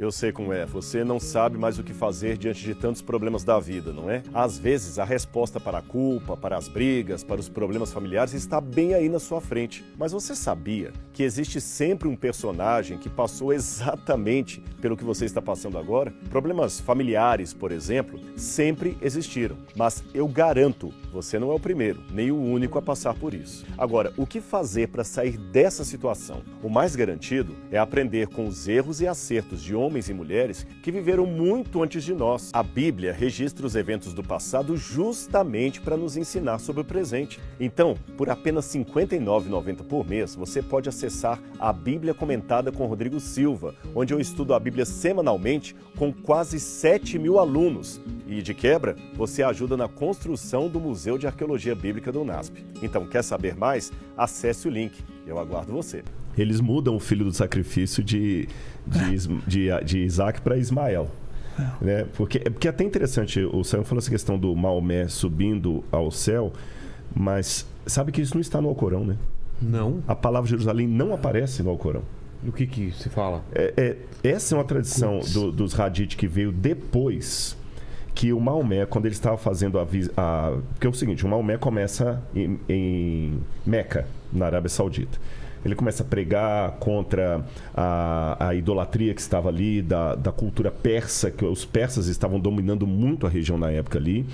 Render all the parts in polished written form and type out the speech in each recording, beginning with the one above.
Eu sei como é, você não sabe mais o que fazer diante de tantos problemas da vida, não é? Às vezes, a resposta para a culpa, para as brigas, para os problemas familiares está bem aí na sua frente. Mas você sabia que existe sempre um personagem que passou exatamente pelo que você está passando agora? Problemas familiares, por exemplo, sempre existiram. Mas eu garanto, você não é o primeiro, nem o único a passar por isso. Agora, o que fazer para sair dessa situação? O mais garantido é aprender com os erros e acertos de homens e mulheres que viveram muito antes de nós. A Bíblia registra os eventos do passado justamente para nos ensinar sobre o presente. Então, por apenas R$ 59,90 por mês, você pode acessar a Bíblia Comentada com Rodrigo Silva, onde eu estudo a Bíblia semanalmente com quase 7.000 alunos. E, de quebra, você ajuda na construção do Museu de Arqueologia Bíblica do UNASP. Então, quer saber mais? Acesse o link. Eu aguardo você. Eles mudam o filho do sacrifício de Isaac para Ismael. Né? Porque é até interessante, o Sam falou essa questão do Maomé subindo ao céu, mas sabe que isso não está no Alcorão, né? Não. A palavra Jerusalém não aparece no Alcorão. O que se fala? Essa é uma tradição dos Hadith que veio depois que o Maomé, quando ele estava fazendo porque é o seguinte, o Maomé começa em Meca, na Arábia Saudita. Ele começa a pregar contra a idolatria que estava ali, da cultura persa, que os persas estavam dominando muito a região na época ali,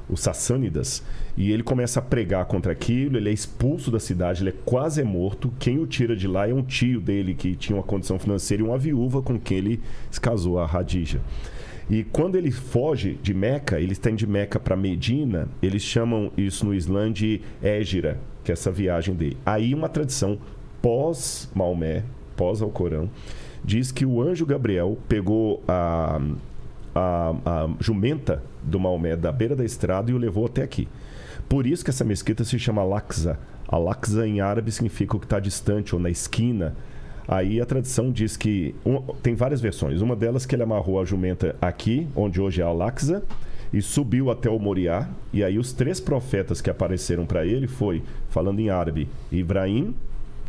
os sassânidas, e ele começa a pregar contra aquilo, ele é expulso da cidade, ele é quase morto. Quem o tira de lá é um tio dele que tinha uma condição financeira e uma viúva com quem ele se casou, a Hadija. E quando ele foge de Meca, eles têm de Meca para Medina, eles chamam isso no Islã de Hégira, que é essa viagem dele. Aí uma tradição pós-Maomé, pós-Alcorão, diz que o anjo Gabriel pegou a jumenta do Maomé da beira da estrada e o levou até aqui. Por isso que essa mesquita se chama Al-Aqsa. Al-Aqsa em árabe significa o que está distante ou na esquina. Aí a tradição diz que... tem várias versões. Uma delas que ele amarrou a jumenta aqui, onde hoje é Al-Aqsa, e subiu até o Moriá. E aí os 3 profetas que apareceram para ele foi, falando em árabe, Ibrahim,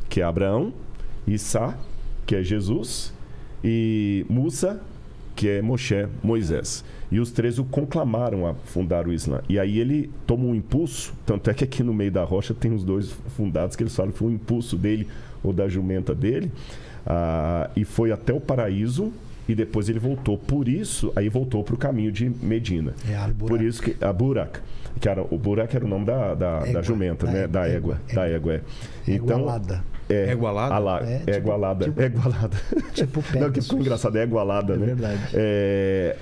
que é Abraão, Isa, que é Jesus, e Musa, que é Moisés. E os 3 o conclamaram a fundar o Islã. E aí ele toma um impulso, tanto é que aqui no meio da rocha tem os 2 fundados que eles falam que foi um impulso dele ou da jumenta dele, e foi até o paraíso, e depois ele voltou. Por isso, aí voltou para o caminho de Medina. Por isso que a Burak, o Burak era o nome da jumenta, né? Da égua. Então, Igualada? Igualada. Tipo Pegasus. Não, que ficou engraçado, é Igualada, né? Verdade.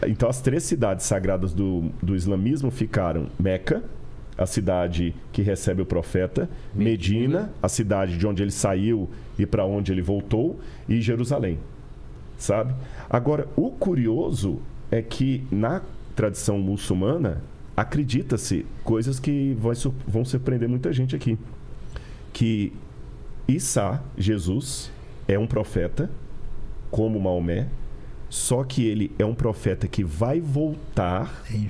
Então, as 3 cidades sagradas do islamismo ficaram Meca, a cidade que recebe o profeta, Medina, a cidade de onde ele saiu e para onde ele voltou, e Jerusalém, sabe? Agora, o curioso é que na tradição muçulmana acredita-se coisas que vão surpreender muita gente aqui, que Isa, Jesus, é um profeta, como Maomé, só que ele é um profeta que vai voltar em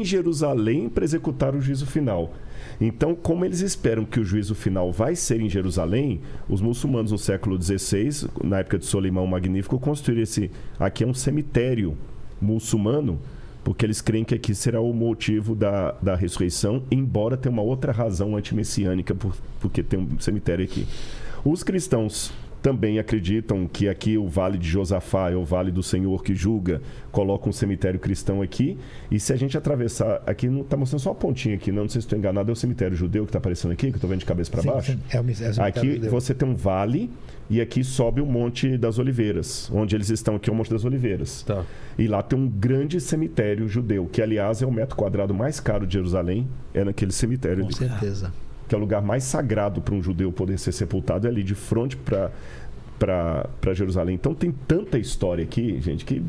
Jerusalém para executar o juízo final. Então, como eles esperam que o juízo final vai ser em Jerusalém, os muçulmanos no século XVI, na época de Solimão Magnífico, construíram aqui é um cemitério muçulmano, porque eles creem que aqui será o motivo da ressurreição, embora tenha uma outra razão antimessiânica, porque tem um cemitério aqui. Os cristãos também acreditam que aqui o Vale de Josafá é o Vale do Senhor que julga, coloca um cemitério cristão aqui, e se a gente atravessar, aqui não está mostrando só uma pontinha aqui, não sei se estou enganado, é o cemitério judeu que está aparecendo aqui, que eu estou vendo de cabeça para baixo. Sim, é o aqui judeu. Você tem um vale, e aqui sobe o Monte das Oliveiras, onde eles estão aqui é o Monte das Oliveiras. Tá. E lá tem um grande cemitério judeu, que aliás é o metro quadrado mais caro de Jerusalém, é naquele cemitério. Com certeza. Que é o lugar mais sagrado para um judeu poder ser sepultado, é ali de frente para Jerusalém. Então tem tanta história aqui, gente, que...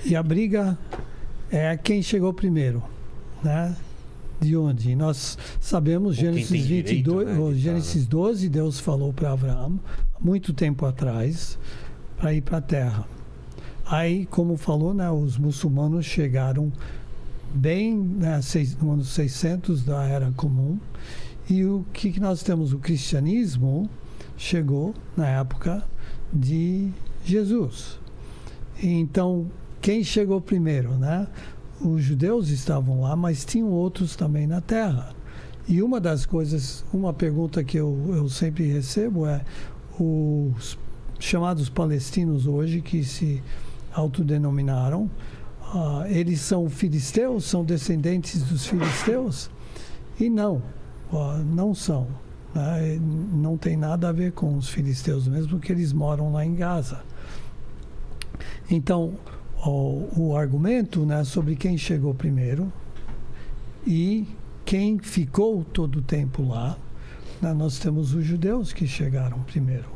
E a briga é quem chegou primeiro, né? De onde? Nós sabemos, Gênesis 22, direito, né, Gênesis 12, Deus falou para Abraão, há muito tempo atrás, para ir para a terra. Aí, como falou, né, os muçulmanos chegaram bem, né, no ano 600 da Era Comum. E o que nós temos? O cristianismo chegou na época de Jesus. Então, quem chegou primeiro, né? Os judeus estavam lá, mas tinham outros também na terra. E uma das coisas, uma pergunta que eu sempre recebo é os chamados palestinos hoje, que se autodenominaram, eles são filisteus, são descendentes dos filisteus? E não, não são. Né? Não tem nada a ver com os filisteus, mesmo que eles moram lá em Gaza. Então, o argumento, né, sobre quem chegou primeiro e quem ficou todo o tempo lá, né, nós temos os judeus que chegaram primeiro,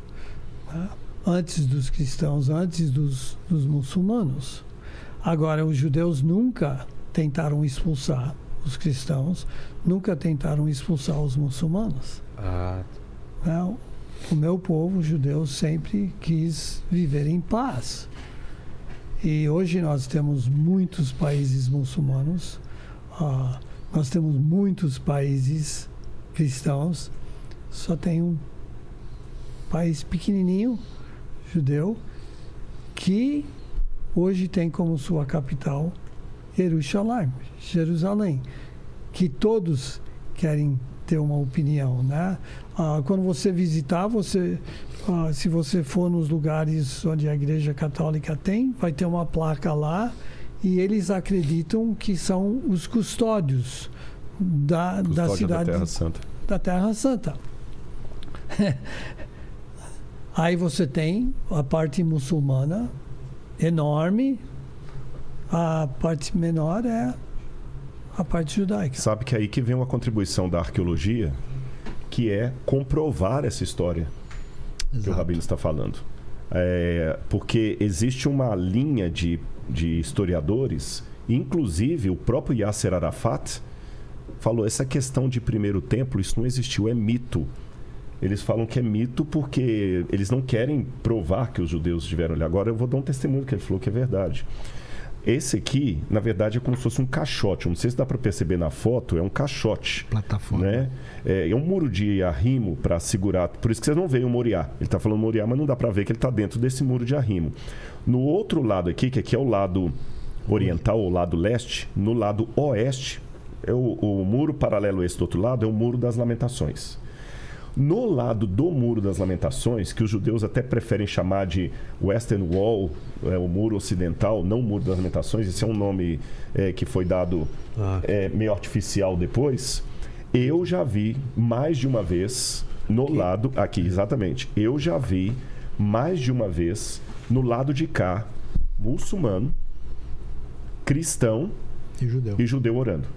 né, antes dos cristãos, antes dos muçulmanos. Agora, os judeus nunca tentaram expulsar os cristãos, nunca tentaram expulsar os muçulmanos. Né? O meu povo judeu sempre quis viver em paz. E hoje nós temos muitos países muçulmanos, nós temos muitos países cristãos, só tem um país pequenininho, judeu, que hoje tem como sua capital Jerusalém, que todos querem ter uma opinião, né? Quando você visitar, se você for nos lugares onde a Igreja Católica tem, vai ter uma placa lá e eles acreditam que são os custódios da cidade da Terra Santa. Aí você tem a parte muçulmana enorme, a parte menor é a parte judaica. Sabe que é aí que vem uma contribuição da arqueologia, que é comprovar essa história. Exato. Que o Rabino está falando. Porque existe uma linha de historiadores, inclusive o próprio Yasser Arafat falou, essa questão de primeiro templo, isso não existiu, é mito. Eles falam que é mito porque eles não querem provar que os judeus estiveram ali. Agora eu vou dar um testemunho que ele falou que é verdade. Esse aqui, na verdade, é como se fosse um caixote. Não sei se dá para perceber na foto, é um caixote. Plataforma. Né? É um muro de arrimo para segurar. Por isso que vocês não veem o Moriá. Ele está falando Moriá, mas não dá para ver que ele está dentro desse muro de arrimo. No outro lado aqui, que aqui é o lado oriental ou lado leste, no lado oeste, o muro paralelo a esse do outro lado é o Muro das Lamentações. No lado do Muro das Lamentações, que os judeus até preferem chamar de Western Wall, o Muro Ocidental, não o Muro das Lamentações, esse é um nome que foi dado meio artificial depois, eu já vi mais de uma vez no lado... Aqui, exatamente. Eu já vi mais de uma vez no lado de cá, muçulmano, cristão e judeu orando.